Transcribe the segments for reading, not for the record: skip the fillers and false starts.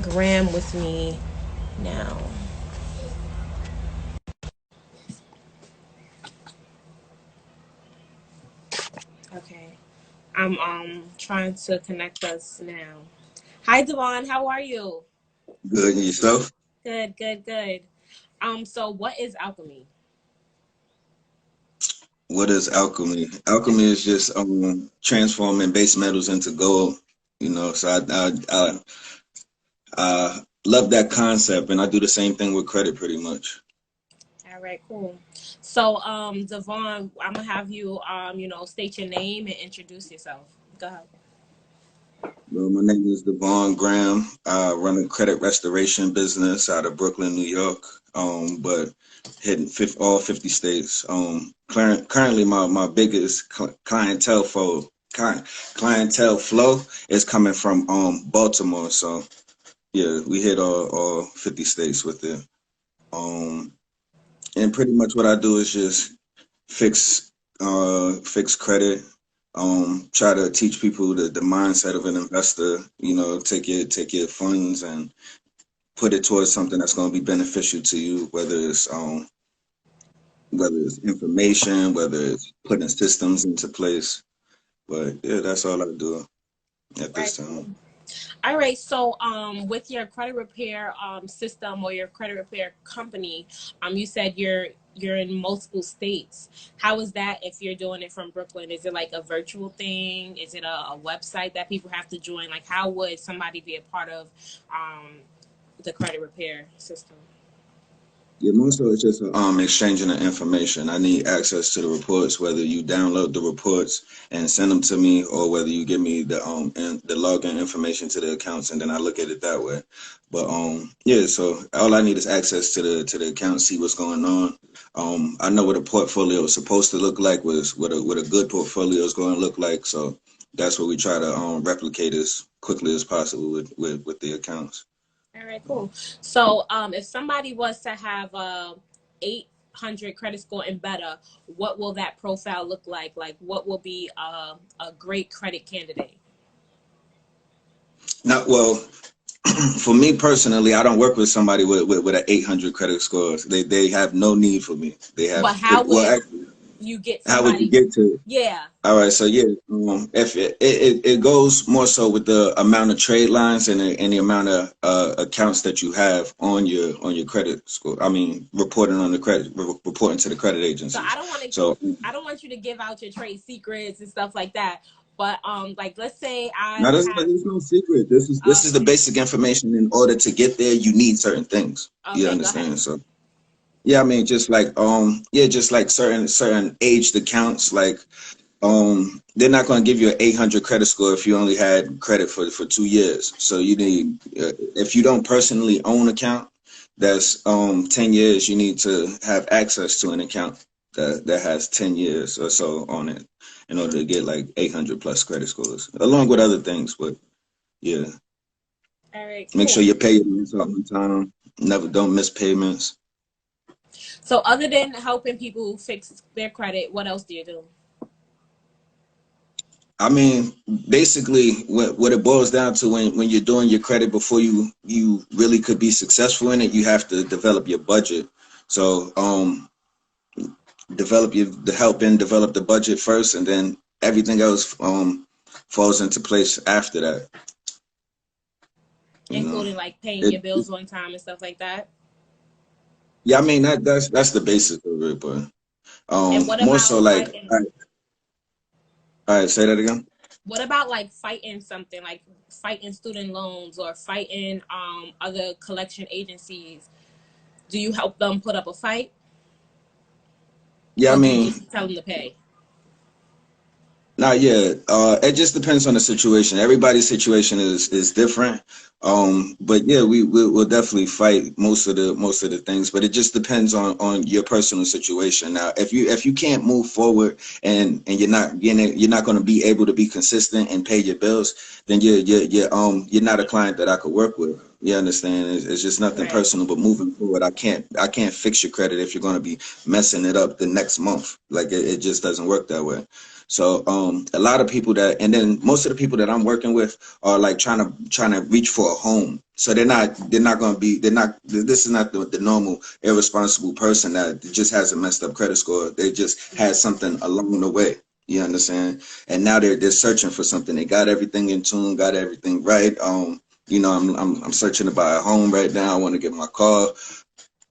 Graham with me now. Okay. I'm trying to connect us now. Hi Devaugn, how are you? Good, and yourself? Good, good, good. So what is alchemy? What is alchemy? Alchemy is just transforming base metals into gold. So I love that concept, and I do the same thing with credit pretty much. All right, cool. So Devaugn, I'm gonna have you state your name and introduce yourself. Go ahead. Well, my name is Devaugn Graham. I run a credit restoration business out of Brooklyn, New York. But hitting all 50 states. Currently, my biggest clientele flow is coming from Baltimore. So yeah, we hit all 50 states with it. Um, and pretty much what I do is just fix fix credit. Try to teach people the mindset of an investor. Take your funds and put it towards something that's going to be beneficial to you, whether it's information, whether it's putting systems into place. But yeah, that's all I do at Right, this cool. time. All right, so with your credit repair system or your credit repair company, you said you're in multiple states. How is that if you're doing it from Brooklyn? Is it like a virtual thing? Is it a website that people have to join? Like, how would somebody be a part of um, the credit repair system? Yeah, most of it's just exchanging the information. I need access to the reports, whether you download the reports and send them to me, or whether you give me the login information to the accounts, and then I look at it that way. But yeah, so all I need is access to the account, see what's going on. I know what a portfolio is supposed to look like, was what a good portfolio is going to look like. So that's what we try to replicate as quickly as possible with the accounts. All right, cool. So, if somebody was to have a 800 credit score and better, what will that profile look like? Like, what will be a great credit candidate? Not well. For me personally, I don't work with somebody with an 800 credit score. They have no need for me. They have But how well, would actually, you get how would you somebody? get to it? Yeah. All right, so yeah, if it goes more so with the amount of trade lines and the amount of accounts that you have on your credit score. I mean, reporting to the credit So I agencies. don't want to. So I don't want you to give out your trade secrets and stuff like that. But like, let's say now I have. there's no secret. This is the Okay. basic information. In order to get there, you need certain things. You Okay. Go ahead. understand? So. Yeah, I mean, just like certain aged accounts, like they're not going to give you an 800 credit score if you only had credit for 2 years. So you need, if you don't personally own an account that's 10 years, you need to have access to an account that has 10 years or so on it in order to get like 800 plus credit scores, along with other things. But yeah, All right. make sure Cool. you pay your bills on time. Never don't miss payments. So other than helping people fix their credit, what else do you do? I mean, basically, what it boils down to when you're doing your credit before you really could be successful in it, you have to develop your budget. So, develop the budget first, and then everything else falls into place after that. You know, Including like paying it, your bills on time and stuff like that. yeah. I mean that's the basis of it, but And what more so about like, fighting? all right, say that again. What about like fighting something like fighting student loans or fighting other collection agencies? Do you help them put up a fight, Yeah, I or do you mean, just tell them to pay? not yet. It just depends on the situation. Everybody's situation is different. But yeah, we'll definitely fight most of the things. But it just depends on your personal situation. Now, if you can't move forward and you're not going to be able to be consistent and pay your bills, then you're not a client that I could work with. You understand? It's just nothing Right. personal. But moving forward, I can't fix your credit if you're going to be messing it up the next month. Like it just doesn't work that way. So a lot of people and then most of the people that I'm working with are like trying to reach for a home. So they're not going to be, this is not the normal irresponsible person that just has a messed up credit score. They just had something along the way. You understand? And now they're searching for something. They got everything in tune, got everything right. I'm searching to buy a home right now. I want to get my car.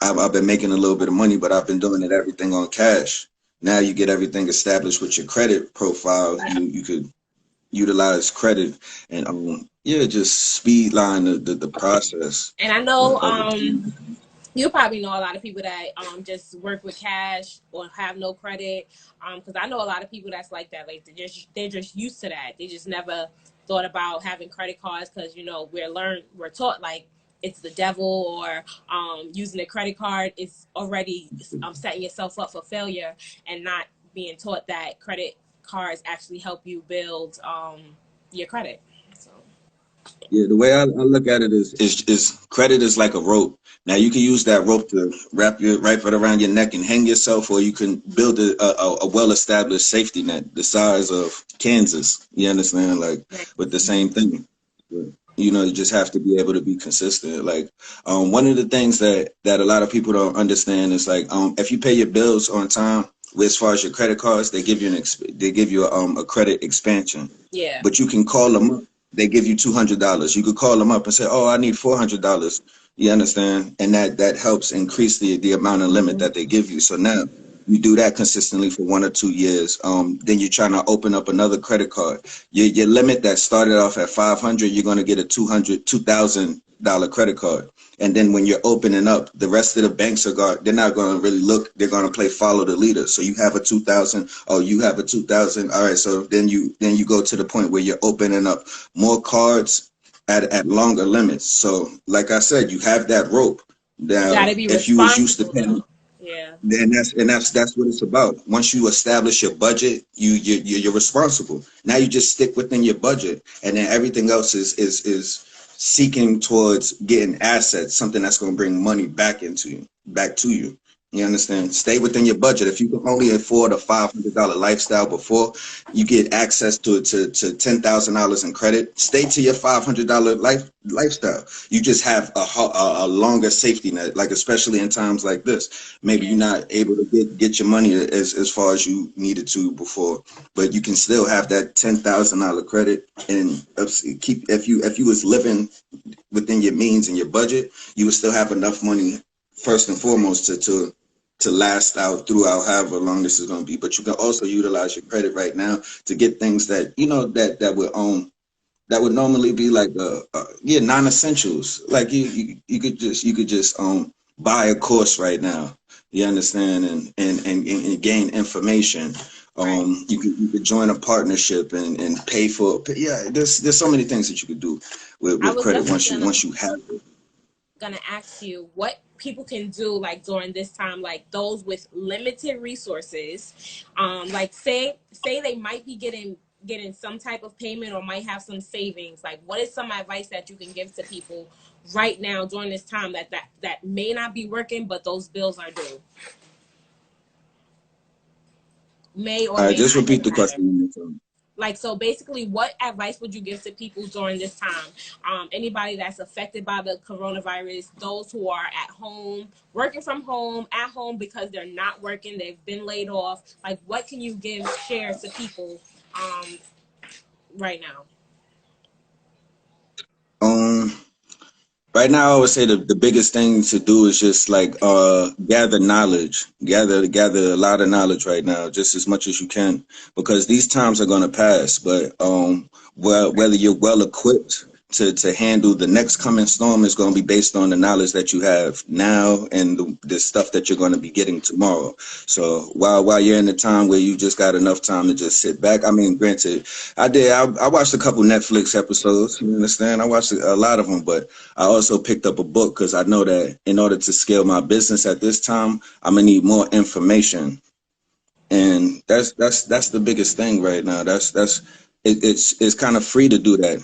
I've been making a little bit of money, but I've been doing everything on cash. Now you get everything established with your credit profile. You could utilize credit and yeah, just speed line the process. And I know you probably know a lot of people that just work with cash or have no credit. Because I know a lot of people that's like that. Like they're just used to that. They just never thought about having credit cards because we're taught like it's the devil, or using a credit card is already setting yourself up for failure, and not being taught that credit cards actually help you build your credit. So Yeah, the way I look at it is credit is like a rope. Now you can use that rope to wrap it around your neck and hang yourself, or you can build a well-established safety net the size of Kansas. You understand? Like with the same thing. You just have to be able to be consistent. Like one of the things that a lot of people don't understand is like if you pay your bills on time, as far as your credit cards, they give you a credit expansion. yeah. But you can call them up. They give you $200. You could call them up and say, "Oh, I need $400." You understand? And that helps increase the amount of limit that they give you. So now you do that consistently for 1 or 2 years. Then you're trying to open up another credit card. Your limit that started off at 500, you're going to get a $2,000 credit card. And then when you're opening up, the rest of the banks they're not going to really look. They're going to play follow the leader. So you have a 2,000. Oh, you have a 2,000. All right. So then you go to the point where you're opening up more cards at longer limits. So like I said, you have that rope. Now, if you was used to paying, yeah, and that's what it's about. Once you establish your budget, you're responsible. Now you just stick within your budget, and then everything else is seeking towards getting assets, something that's going to bring money back to you. You understand? Stay within your budget. If you can only afford a $500 lifestyle before you get access to $10,000 in credit, stay to your $500 lifestyle. You just have a longer safety net, like especially in times like this. Maybe you're not able to get your money as far as you needed to before, but you can still have that $10,000 credit and keep. If you was living within your means and your budget, you would still have enough money first and foremost to last out throughout however long this is going to be. But you can also utilize your credit right now to get things that that would normally be like non-essentials. Like you could just buy a course right now. You understand, and gain information. You could join a partnership and pay for. Yeah, there's so many things that you could do with credit once you have it. Gonna ask you what people can do like during this time, like those with limited resources, like say they might be getting some type of payment or might have some savings. Like what is some advice that you can give to people right now during this time that may not be working but those bills are due? Just repeat the question. Like, so basically, what advice would you give to people during this time? Anybody that's affected by the coronavirus, those who are at home, working from home, at home because they're not working, they've been laid off. Like, what can you share to people right now? Right now, I would say the biggest thing to do is just like gather knowledge, gather a lot of knowledge right now, just as much as you can, because these times are going to pass. But whether you're well equipped to handle the next coming storm is going to be based on the knowledge that you have now and the stuff that you're going to be getting tomorrow. So while you're in the time where you just got enough time to just sit back, I mean, granted, I watched a couple Netflix episodes, you understand? I watched a lot of them, but I also picked up a book because I know that in order to scale my business at this time, I'm gonna need more information. And that's the biggest thing right now. It's kind of free to do that.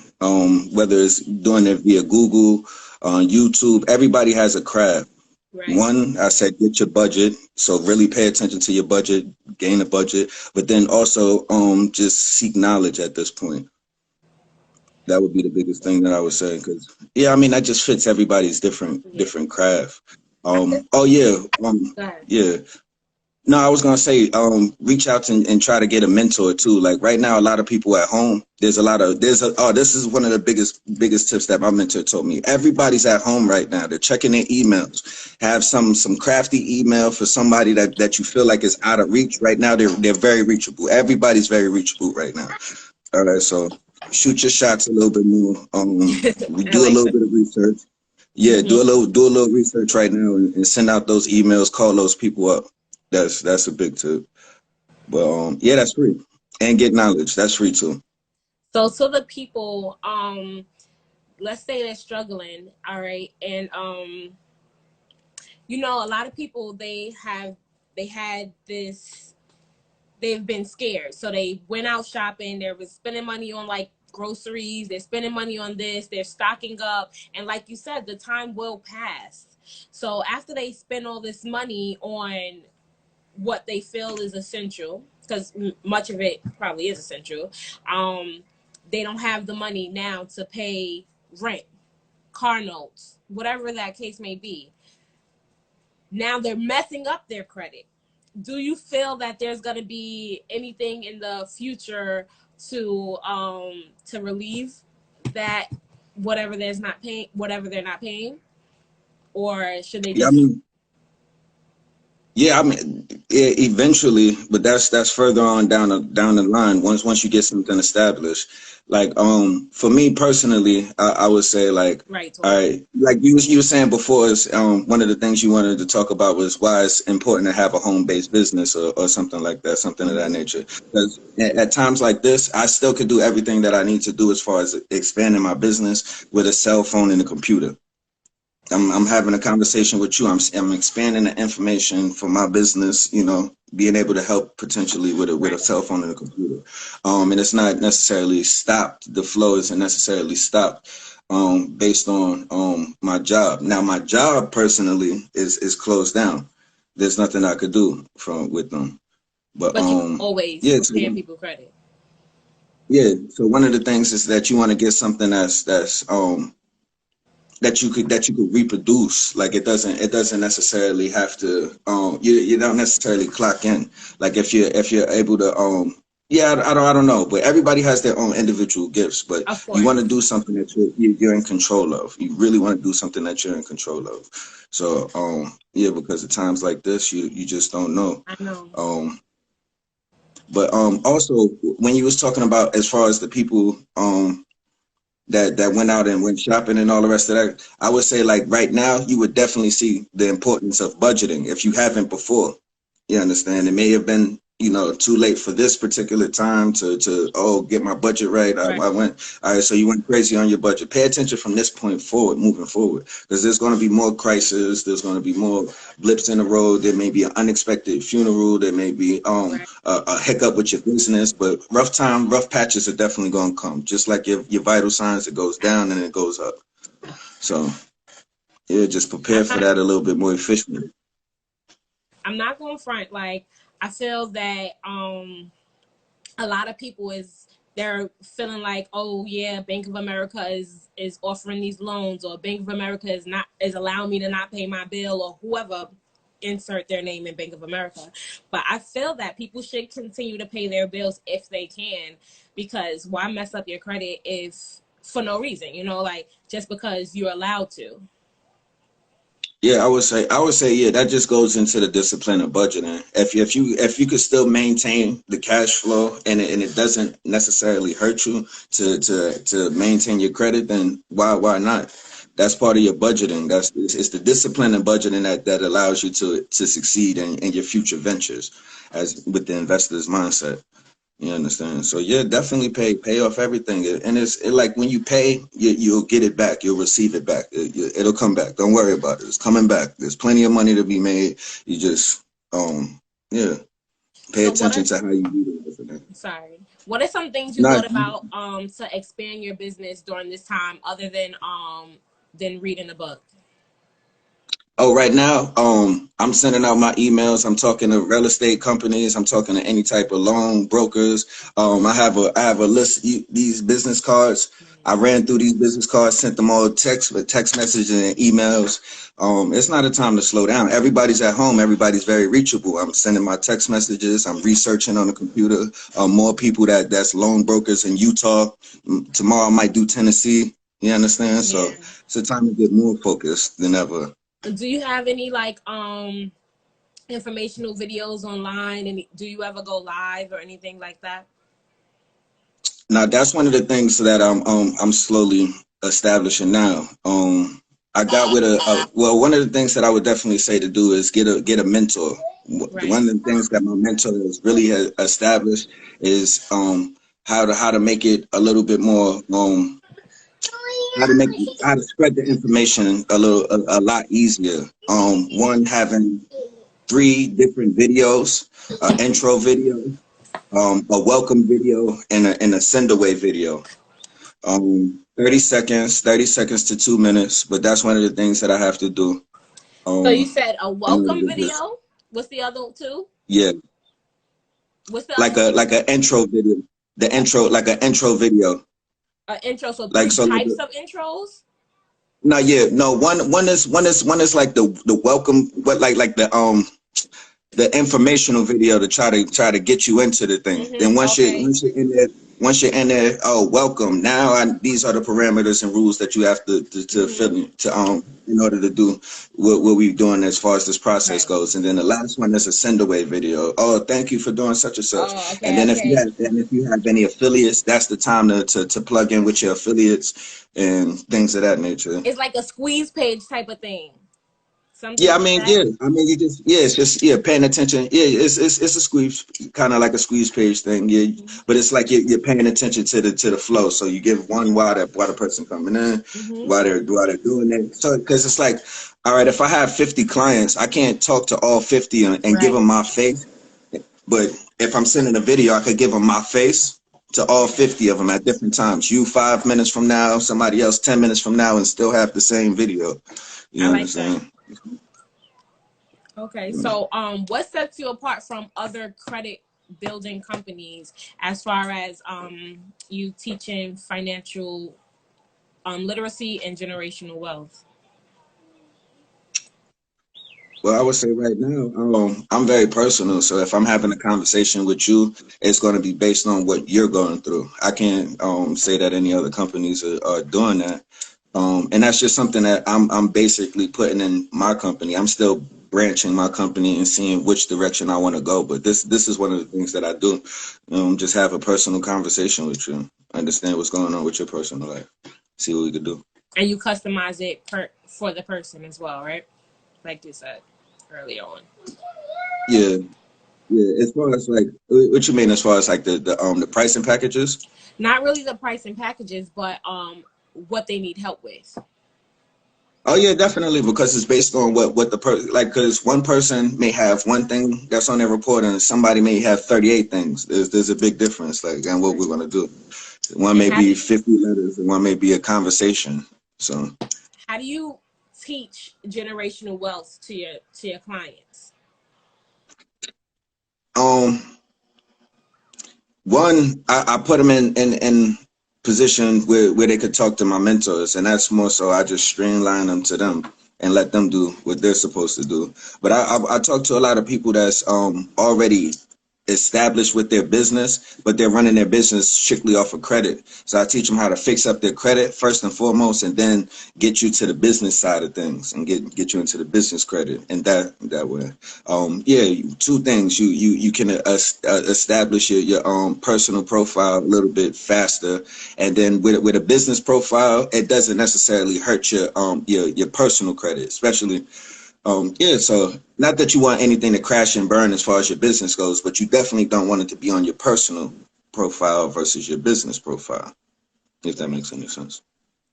Whether it's doing it via Google, YouTube, everybody has a craft. Right. One, I said, get your budget. So really pay attention to your budget, gain a budget, but then also just seek knowledge at this point. That would be the biggest thing that I would say. Because yeah, I mean that just fits everybody's Yeah. different craft. I feel Oh yeah. good. Yeah. No, I was gonna say, reach out and try to get a mentor too. Like right now, a lot of people at home. This is one of the biggest tips that my mentor told me. Everybody's at home right now. They're checking their emails. Have some crafty email for somebody that you feel like is out of reach right now. They're very reachable. Everybody's very reachable right now. All right, so shoot your shots a little bit more. We I do a like little that. bit of research. Yeah, Hmm. do a little research right now and send out those emails. Call those people up. That's a big tip. But yeah, that's free. And get knowledge. That's free too. So to the people, let's say they're struggling, all right, and you know, a lot of people they had this, they've been scared, so they went out shopping. They were spending money on like groceries. They're spending money on this. They're stocking up, and like you said, the time will pass. So after they spend all this money on what they feel is essential, because much of it probably is essential, um, they don't have the money now to pay rent, car notes, whatever that case may be. Now they're messing up their credit. Do you feel that there's going to be anything in the future to relieve that, whatever they're not paying, or should they Yeah, I just mean, yeah, I mean, yeah, eventually, but that's further on down the line. Once you get something established, like for me personally, I would say like, right all to right, like you were saying before, is one of the things you wanted to talk about was why it's important to have a home based business or something like that, something of that mm-hmm. nature. Because at times like this, I still could do everything that I need to do as far as expanding my business with a cell phone and a computer. I'm having a conversation with you. I'm expanding the information for my business. You know, being able to help potentially with a Right. cell phone and a computer. And it's not necessarily stopped. The flow isn't necessarily stopped. Based on my job. Now my job personally is closed down. There's nothing I could do from with them. But But you can always yeah. pay people credit. Yeah. So one of the things is that you want to get something that you could reproduce. Like it doesn't necessarily have to you don't necessarily clock in. Like if you're able to yeah, I don't know, but everybody has their own individual gifts, but Of you want to course. do something that you're in control of. You really want to do something that you're in control of. So yeah, because at times like this you just don't know. I know. um but also when you was talking about as far as the people that went out and went shopping and all the rest of that, I would say like right now you would definitely see the importance of budgeting if you haven't before. You understand? It may have been, too late for this particular time to get my budget right. I, Right. I went all right, so you went crazy on your budget. Pay attention from this point forward, moving forward, because there's going to be more crisis. There's going to be more blips in the road. There may be an unexpected funeral. There may be Right. a hiccup with your business, but rough patches are definitely going to come. Just like your vital signs, it goes down and it goes up. So yeah, just I'm prepare for not that a little bit more efficiently. I'm not going front. Like, I feel that a lot of people they're feeling like, oh yeah, Bank of America is offering these loans, or Bank of America is allowing me to not pay my bill, or whoever insert their name in Bank of America. But I feel that people should continue to pay their bills if they can, because why mess up your credit if for no reason, like just because you're allowed to. Yeah, I would say, yeah, that just goes into the discipline of budgeting. If you could still maintain the cash flow and it doesn't necessarily hurt you to maintain your credit, then why not? That's part of your budgeting. It's the discipline and budgeting that allows you to succeed in your future ventures, as with the investor's mindset. You understand? So yeah, definitely pay off everything, and like when you pay, you'll get it back. You'll receive it back. It'll come back. Don't worry about it. It's coming back. There's plenty of money to be made. You just yeah, pay So what attention are to how you utilize it. sorry. What are some things you Not thought about to expand your business during this time, other than reading a book? Oh, right now, I'm sending out my emails. I'm talking to real estate companies. I'm talking to any type of loan brokers. I have a list these business cards. I ran through these business cards, sent them all text with text messages and emails. It's not a time to slow down. Everybody's at home. Everybody's very reachable. I'm sending my text messages. I'm researching on the computer. More people that's loan brokers in Utah. Tomorrow I might do Tennessee. You understand? So Yeah. it's a time to get more focused than ever. Do you have any like informational videos online, and do you ever go live or anything like that? Now that's one of the things that I'm slowly establishing now. I got with well, one of the things that I would definitely say to do is get a mentor. Right. One of the things that my mentor has really established is how to make it a little bit more how to spread the information a lot easier. One having 3 different videos, intro video, a welcome video, and a send away video. 30 seconds to 2 minutes, but that's one of the things that I have to do. So you Um, said a in order welcome to just, video. What's the other two? yeah, What's the other two? like a intro video, the intro, like an intro video, Intro. So like three so. Like types of intros. no, yeah, no. One is like the welcome, what like the informational video to try to get you into the thing. Then Okay. once you're in there, oh welcome. Now these are the parameters and rules that you have to fill to in order to do what we're doing as far as this process Right. goes. And then the last one is a send away video. Oh, thank you for doing such and such. Oh, And okay, then okay. if you have any affiliates, that's the time to plug in with your affiliates and things of that nature. It's like a squeeze page type of thing. Something Yeah, like that. I mean, you just, it's just, paying attention. Yeah, it's a squeeze, kind of like a squeeze page thing. Yeah, but it's like you're paying attention to the flow. So you give one while the person coming in, while they're doing it. So because it's like, all right, if I have 50 clients, I can't talk to all 50 and give Right. them my face. But if I'm sending a video, I could give them my face to all Yeah. 50 of them at different times. You 5 minutes from now, somebody else 10 minutes from now, and still have the same video. I You like that. understand? Okay. So what sets you apart from other credit building companies as far as you teaching financial literacy and generational wealth? Well, I would say right now, I'm very personal. So if I'm having a conversation with you, it's going to be based on what you're going through. I can't say that any other companies are doing that. And that's just something that I'm basically putting in my company. I'm still branching my company and seeing which direction I want to go. But this is one of the things that I do. Just have a personal conversation with you, understand what's going on with your personal life, see what we could do. And you customize it for the person as well, right? Like you said earlier on. Yeah. Yeah, as far as like, what you mean as far as like the pricing packages? Not really the price and packages, but what they need help with. Oh yeah, definitely, because it's based on what the like, because one person may have one thing that's on their report and somebody may have 38 things. There's a big difference, like, and what we're gonna do. One And may be 50 letters, and one may be a conversation. So, how do you teach generational wealth to your clients? um, one, I put them in position where they could talk to my mentors, and that's more so I just streamline them to them and let them do what they're supposed to do. But I talk to a lot of people that's already established with their business, but they're running their business strictly off of credit. So I teach them how to fix up their credit first and foremost, and then get you to the business side of things and get you into the business credit. And that way, yeah, 2 things: you can establish your personal profile a little bit faster, and then with a business profile, it doesn't necessarily hurt your personal credit, especially. Yeah, so not that you want anything to crash and burn as far as your business goes, but you definitely don't want it to be on your personal profile versus your business profile, if that makes any sense.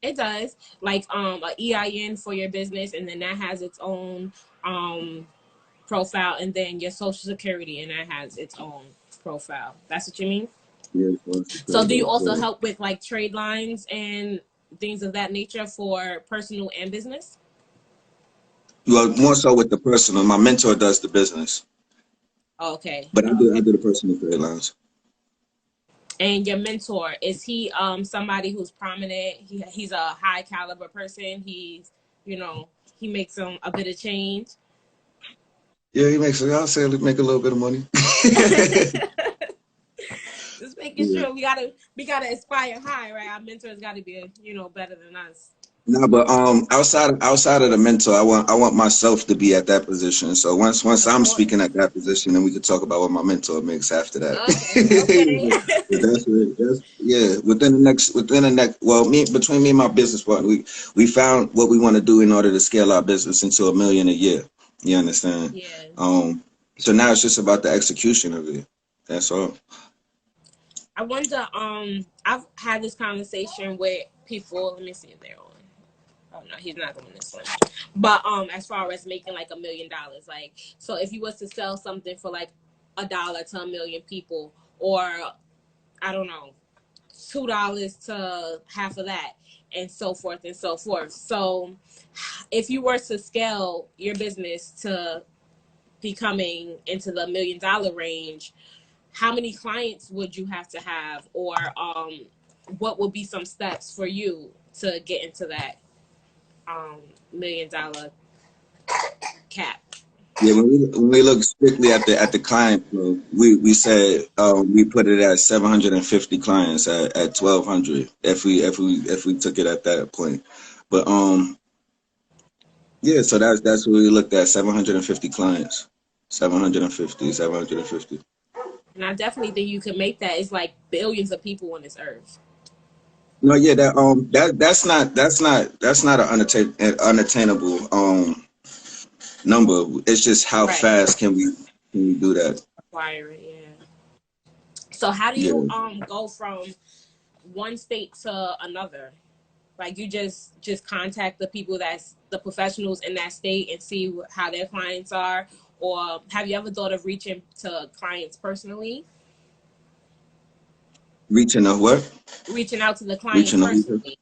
It does. Like a EIN for your business, and then that has its own profile, and then your social security, and that has its own profile. That's what you mean? Yeah, as far as the So do you credit, also yeah. help with like trade lines and things of that nature for personal and business? Well, more so with the personal. My mentor does the business, Okay. but I Okay. do the personal trade lines. And your mentor, is he somebody who's prominent? He's a high caliber person. He's, you know, he makes a bit of change. Yeah, he makes. I'll say make a little bit of money. Just making Yeah. sure we gotta aspire high, right? Our mentors got to be, you know, better than us. No, but outside of the mentor, I want myself to be at that position. So once Of I'm course. speaking at that position, then we could talk about what my mentor makes after that. Okay. Okay. But that's yeah. Within the next well, me between me and my business partner, we found what we want to do in order to scale our business into $1 million a year. You understand? Yeah. So now it's just about the execution of it. That's all. I wonder. I've had this conversation with people. Let me see if they're on. Oh no, he's not doing this one. But as far as making like $1 million, like, so if you was to sell something for like $1 to 1 million people, or I don't know, $2 to half of that, and so forth and so forth. So if you were to scale your business to becoming into the $1 million range, how many clients would you have, or what would be some steps for you to get into that $1 million cap? Yeah, when we look strictly at the client flow, we said we put it at 750 clients at 1,200 if we took it at that point. But yeah, so that's what we looked at, 750 clients. 750. And I definitely think you can make that. It's like billions of people on this earth. No, yeah, that's not an unattainable number. It's just how Right. fast can we do that? Acquire it, yeah. So how do you Yeah. go from one state to another? Like, you just contact the people that's the professionals in that state and see how their clients are, or have you ever thought of reaching to clients personally? Reaching a what? Reaching out to the clients Reaching a personally,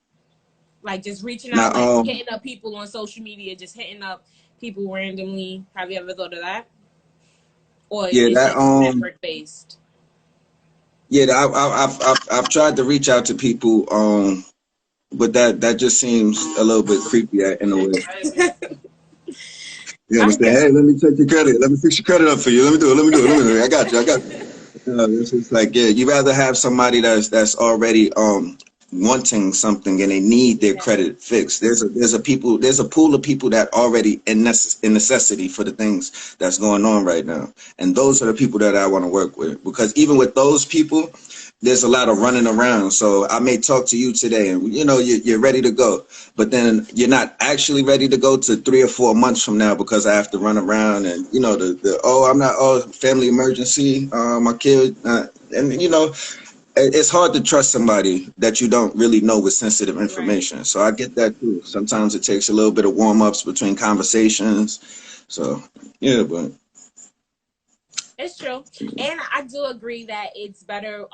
like just reaching now out, like hitting up people on social media, just hitting up people randomly. Have you ever thought of that, or yeah, it's that just network based? yeah, I've tried to reach out to people, but that just seems a little bit creepy in a way. You I understand? get Hey, let me check your credit. Let me fix your credit up for you. Let me do it. Let me do it. Let me do it. I got you. I got you. It's just like, yeah, you rather have somebody that's already wanting something and they need their yeah, credit fixed. There's a pool of people that already in necessity for the things that's going on right now, and those are the people that I want to work with, because even with those people, there's a lot of running around. So I may talk to you today, and you're ready to go, but then you're not actually ready to go to 3 or 4 months from now because I have to run around and the oh, I'm not, oh, family emergency, my kid, and it's hard to trust somebody that you don't really know with sensitive right. information. So I get that too. Sometimes it takes a little bit of warm ups between conversations. So yeah, but It's true. And I do agree that it's better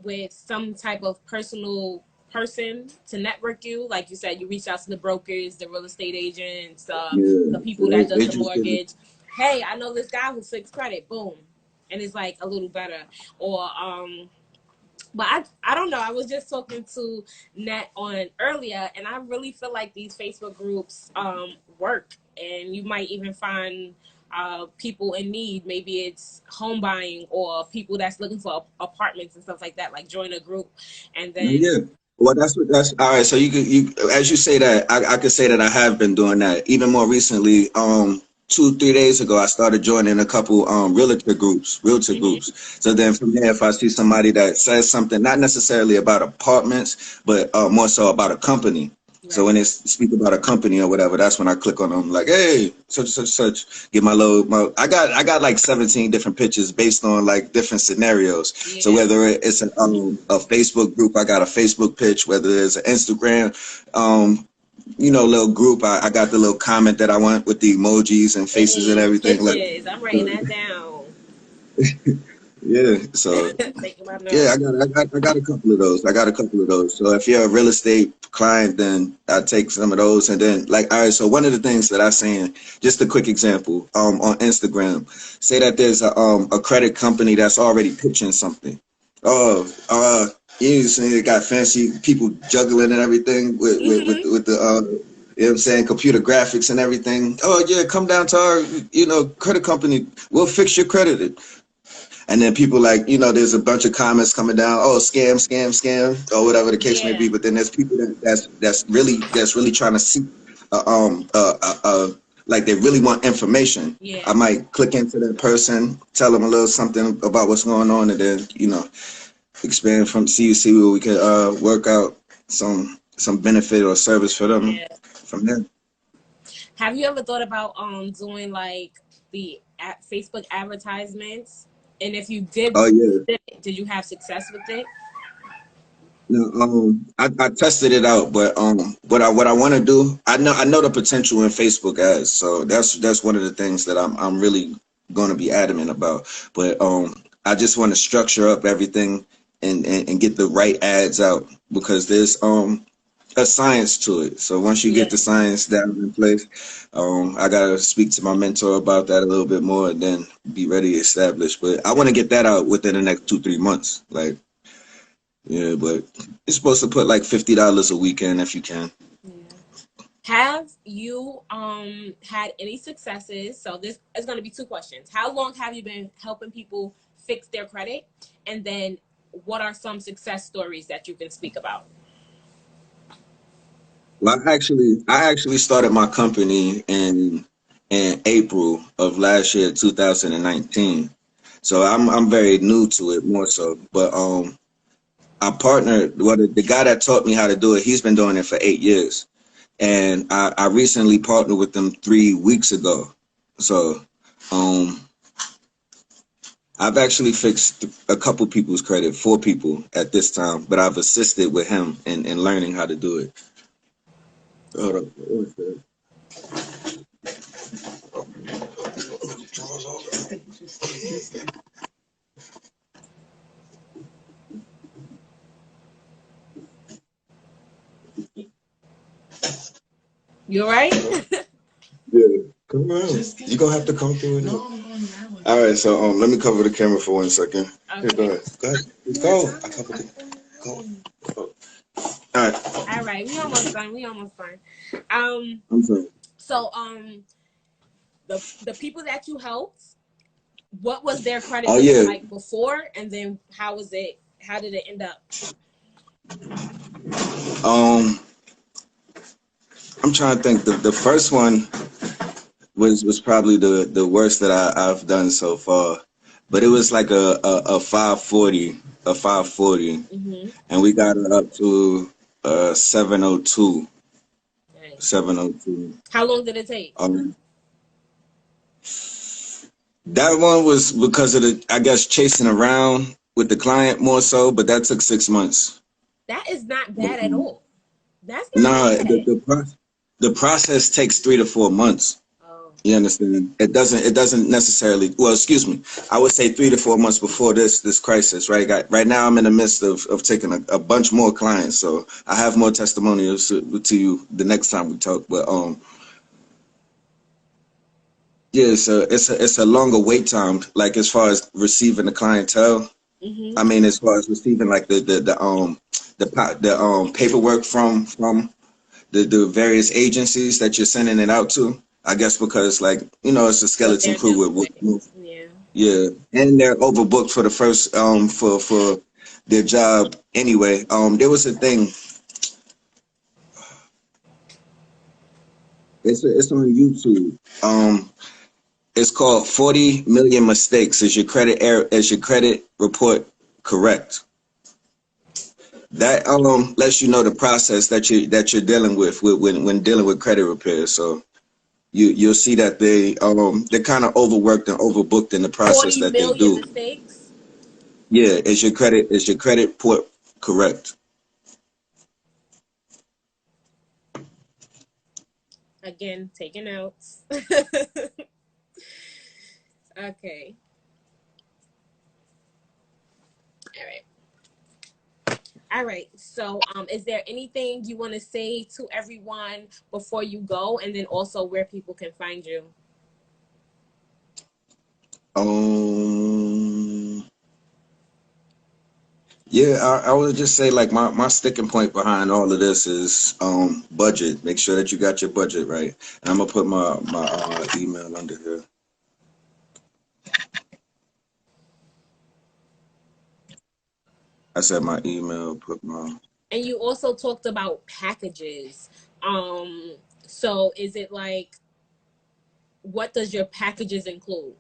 with some type of personal person to network you. Like you said, you reach out to the brokers, the real estate agents, yeah, the people so that does they the just did. mortgage. Hey, I know this guy who fixed credit. Boom. And it's like a little better. Or but I don't know. I was just talking to Nat on earlier, and I really feel like these Facebook groups work, and you might even find people in need. Maybe it's home buying or people that's looking for apartments and stuff like that. Like, join a group, and No, then yeah. Well, that's all right. So you as you say that, I could say that I have been doing that. Even more recently, 2 3 days ago, I started joining a couple realtor hmm groups. So then from there, if I see somebody that says something, not necessarily about apartments, but more so about a company. So when right, they speak about a company or whatever, that's when I click on them, like, hey, such such. Get I got like 17 different pictures based on like different scenarios. So yeah, whether it's a Facebook group, I got a Facebook pitch. Whether it's an Instagram, little group, I got the little comment that I want with the emojis and faces and hey, everything. Like, pictures. I'm writing that down. Yeah. So Taking my yeah, notes. I got a couple of those. I got a couple of those. So if you're a real estate client, then I take some of those. And then like, all right, so one of the things that I saying, just a quick example, on Instagram, say that there's a credit company that's already pitching something. Oh, you see they got fancy people juggling and everything with the you know what I'm saying, computer graphics and everything. Oh yeah, come down to our, credit company. We'll fix your credit. And then people like, there's a bunch of comments coming down, oh, scam, scam, scam, or whatever the case may be. Yeah, But then there's people that's really trying to seek, like they really want information. I yeah. might click into that person, tell them a little something about what's going on, and then expand from see where we can work out some benefit or service for them Yeah. from there. Have you ever thought about doing like the Facebook advertisements? And if you Oh yeah. did you have success with it? No, I tested it out, but what I want to do, I know the potential in Facebook ads, so that's one of the things that I'm really going to be adamant about. But I just want to structure up everything and get the right ads out because there's a science to it. So once you get Yeah. the science down in place, I gotta speak to my mentor about that a little bit more and then be ready to establish. But I want to get that out within the next 2-3 months, like. Yeah, but it's supposed to put like $50 a weekend if you can. Yeah. Have you had any successes? So this is going to be two questions. How long have you been helping people fix their credit? And then what are some success stories that you can speak about? Well, I actually started my company in April of last year, 2019. So I'm very new to it more so. But I partnered. Well, the guy that taught me how to do it, he's been doing it for 8 years, and I recently partnered with him 3 weeks ago. So um, I've actually fixed a couple people's credit, 4 people at this time, but I've assisted with him in learning how to do it. Hold up. What was that? You all right? Yeah. Come around. You gonna have to come through it. All right, so let me cover the camera for 1 second. Here, go Okay. ahead. Go ahead. Go. I covered it. Go. Go. All right. All right. We almost done. We almost done. Um. I'm sorry. So the people that you helped, what was their credit Oh looking yeah. like before, and then how was it? How did it end up? Um, I'm trying to think. The first one was probably the worst that I've done so far, but it was like a 540, a 540, Mm-hmm. and we got it up to 702, Dang. 702. How long did it take? Um, that one was because of the, I guess, chasing around with the client more so, but that took 6 months. That is not But bad at all. That's not nah, bad. the process takes 3 to 4 months. Oh. You understand? It doesn't necessarily. Well, excuse me. I would say 3 to 4 months before this crisis. Right now, I'm in the midst of taking a bunch more clients, so I have more testimonials to you the next time we talk. But yeah, it's a longer wait time. Like as far as receiving the clientele, Mm-hmm. I mean, as far as receiving like the paperwork from the various agencies that you're sending it out to. I guess because like it's a What skeleton they're crew dealing with. with Yeah. yeah, and they're overbooked for the first for their job anyway. There was a thing. It's on YouTube. It's called 40 million mistakes. Is your credit report correct? That lets you know the process that you're dealing with when dealing with credit repair. So you'll see that they're kind of overworked and overbooked in the process 40 that they million do. mistakes. Yeah, is your credit report correct? Again, taking notes. Okay. All right. All right. So, is there anything you want to say to everyone before you go, and then also where people can find you? Um, yeah, I would just say like my sticking point behind all of this is budget. Make sure that you got your budget right. And I'm gonna put my email under here. I said my email. Put my And you also talked about packages. Um, so is it like, what does your packages include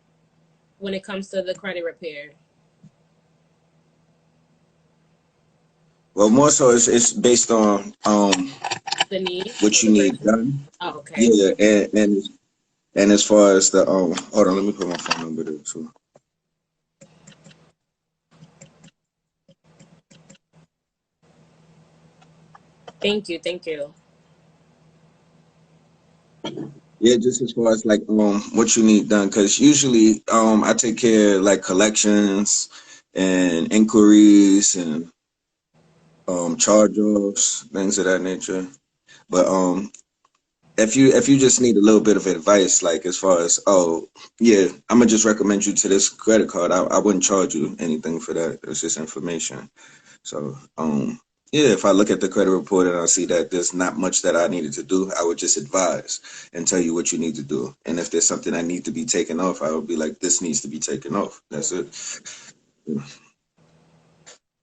when it comes to the credit repair? well, more so it's based on The need what for you the need person? done. Oh, okay. Yeah, and as far as the hold on, let me put my phone number there too. Thank you. Thank you. Yeah, just as far as like what you need done, because usually I take care of like collections and inquiries and charge offs, things of that nature. But if you just need a little bit of advice, like as far as yeah, I'm gonna just recommend you to this credit card. I wouldn't charge you anything for that. It's just information. So yeah, if I look at the credit report and I see that there's not much that I needed to do, I would just advise and tell you what you need to do. And if there's something that needs to be taken off, I would be like, this needs to be taken off. That's it.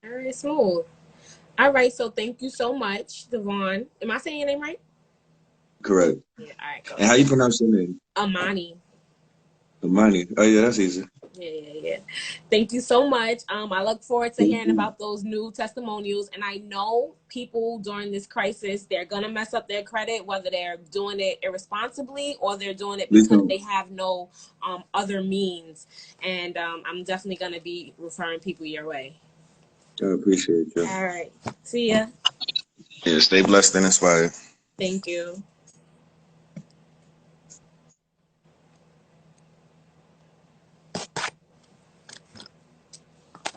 All right, smooth. All right, so thank you so much, Devaugn. Am I saying your name right? Correct. Yeah, all right, go. And how you pronounce your name? Amani. Amani. Oh yeah, that's easy. Yeah. Thank you so much. I look forward to Thank hearing you. about those new testimonials. And I know people during this crisis, they're gonna mess up their credit, whether they're doing it irresponsibly or they're doing it Please because don't. they have no other means. And I'm definitely gonna be referring people your way. I appreciate you. All right. See ya. Yeah, stay blessed and inspired. Thank you.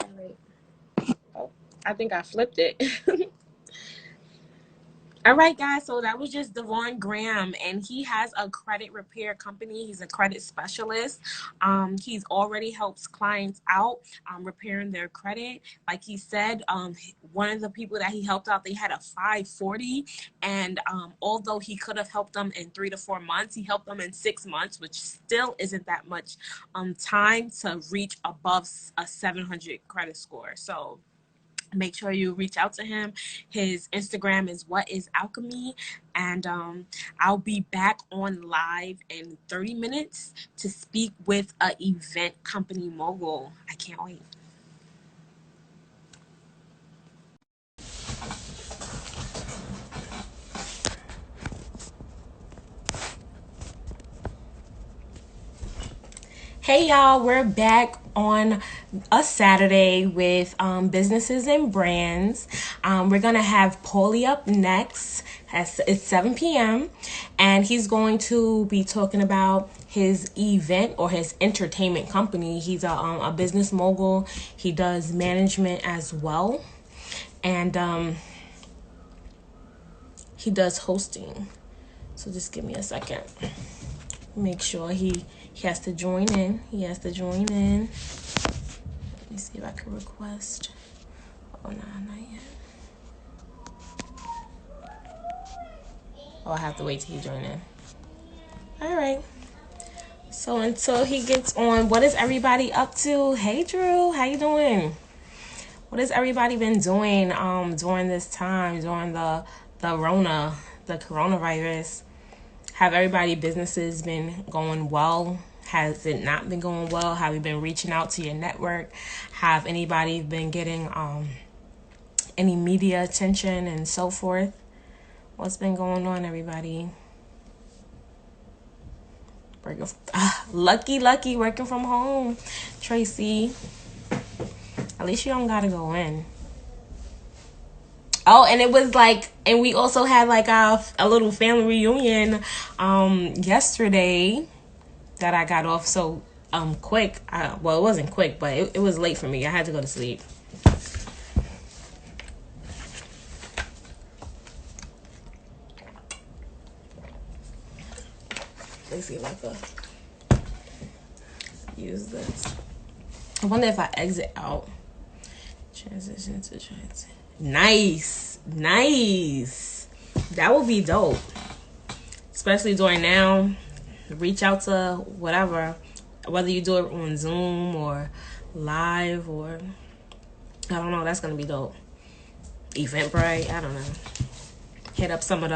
All right. Oh, I think I flipped it. All right, guys. So that was just Devaugn Graham, and he has a credit repair company. He's a credit specialist. He's already helps clients out repairing their credit. Like he said, one of the people that he helped out, they had a 540, and although he could have helped them in 3 to 4 months, he helped them in 6 months, which still isn't that much time to reach above a 700 credit score. So make sure you reach out to him. His Instagram is what is alchemy, and I'll be back on live in 30 minutes to speak with a event company mogul. I can't wait. Hey y'all, we're back on a Saturday with businesses and brands. We're gonna have Paulie up next. It's 7 p.m. and he's going to be talking about his event or his entertainment company. He's a business mogul. He does management as well, and he does hosting. So just give me a second. Make sure he has to join in. He has to join in. Let me see if I can request. Oh, no, not yet. Oh, I have to wait till he join in. All right. So until he gets on, what is everybody up to? Hey, Drew, how you doing? What has everybody been doing during this time, during the coronavirus? Have everybody businesses been going well? Has it not been going well? Have you been reaching out to your network? Have anybody been getting any media attention and so forth? What's been going on, everybody? Lucky working from home, Tracy. At least you don't gotta go in. Oh, and it was like, and we also had like a little family reunion yesterday that I got off so quick. Well, it wasn't quick, but it was late for me. I had to go to sleep. me see if I can use this. I wonder if I exit out. Transition to transit. Nice. That would be dope. Especially during now. Reach out to whatever. Whether you do it on Zoom or live or I don't know. That's gonna be dope. Eventbrite. I don't know. Hit up some of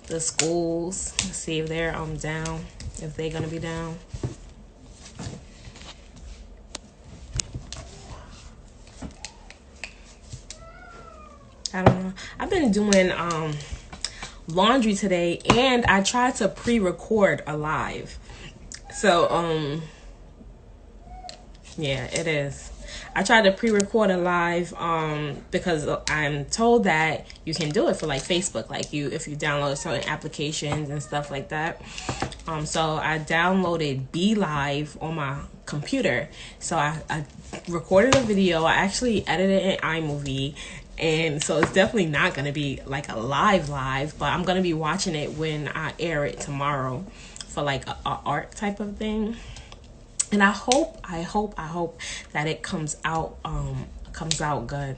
the schools. See if they're down. If they're gonna be down. I don't know. I've been doing laundry today, and I tried to pre-record a live. So yeah, it is. I tried to pre-record a live because I'm told that you can do it for like Facebook, like if you download certain applications and stuff like that. So I downloaded Be Live on my computer. So I recorded a video. I actually edited it in iMovie. And so it's definitely not going to be like a live, but I'm going to be watching it when I air it tomorrow for like a art type of thing. And I hope that it comes out good.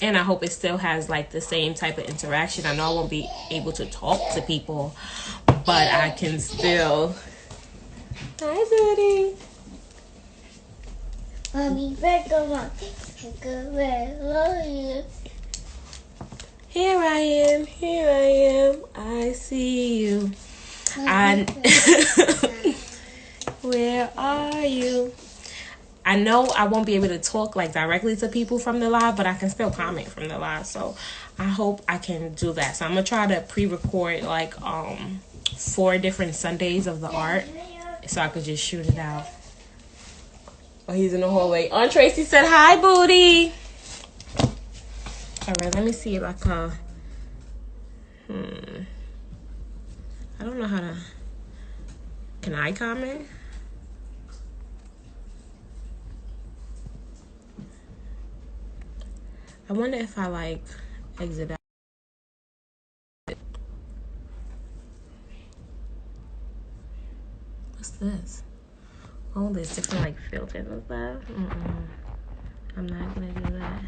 And I hope it still has like the same type of interaction. I know I won't be able to talk to people, but I can still. Hi, Zooty. Mommy, back on. Here I am. I see you. Where are you? I know I won't be able to talk like directly to people from the live, but I can still comment from the live. So I hope I can do that. So I'm gonna try to pre-record like 4 different Sundays of the art, so I could just shoot it out. Oh, he's in the hallway. Aunt Tracy said hi, booty. All right, let me see if I can. I don't know how to. Can I comment? I wonder if I like exit out. What's this? Oh, there's different like filters and stuff. I'm not gonna do that.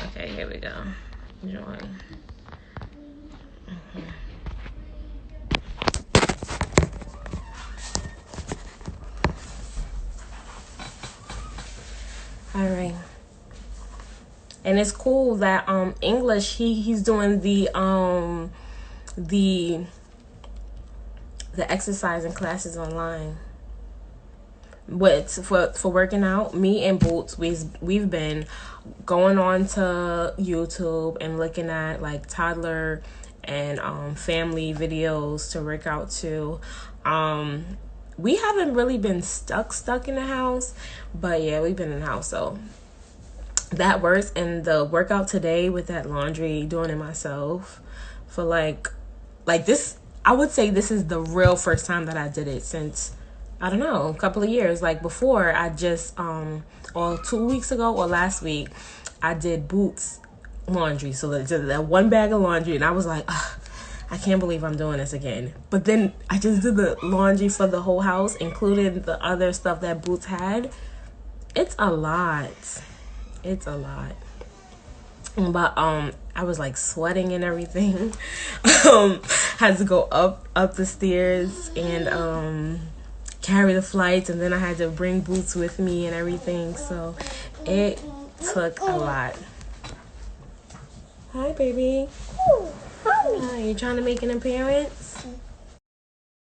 Okay, here we go. Join. All right. And it's cool that English he's doing the exercising classes online. But for working out, me and Boots, we've been going on to YouTube and looking at like toddler and family videos to work out to. We haven't really been stuck in the house, but yeah, we've been in the house, so that works. And the workout today with that laundry, doing it myself for like this, I would say this is the real first time that I did it since, I don't know, a couple of years. Like before, I just or 2 weeks ago or last week, I did Boots laundry. So that 1 bag of laundry, and I was like, ugh, I can't believe I'm doing this again. But then I just did the laundry for the whole house, including the other stuff that Boots had. It's a lot. But I was like sweating and everything. Had to go up the stairs and carry the flights, and then I had to bring Boots with me and everything. So it took a lot. Hi, baby. Hi, you trying to make an appearance?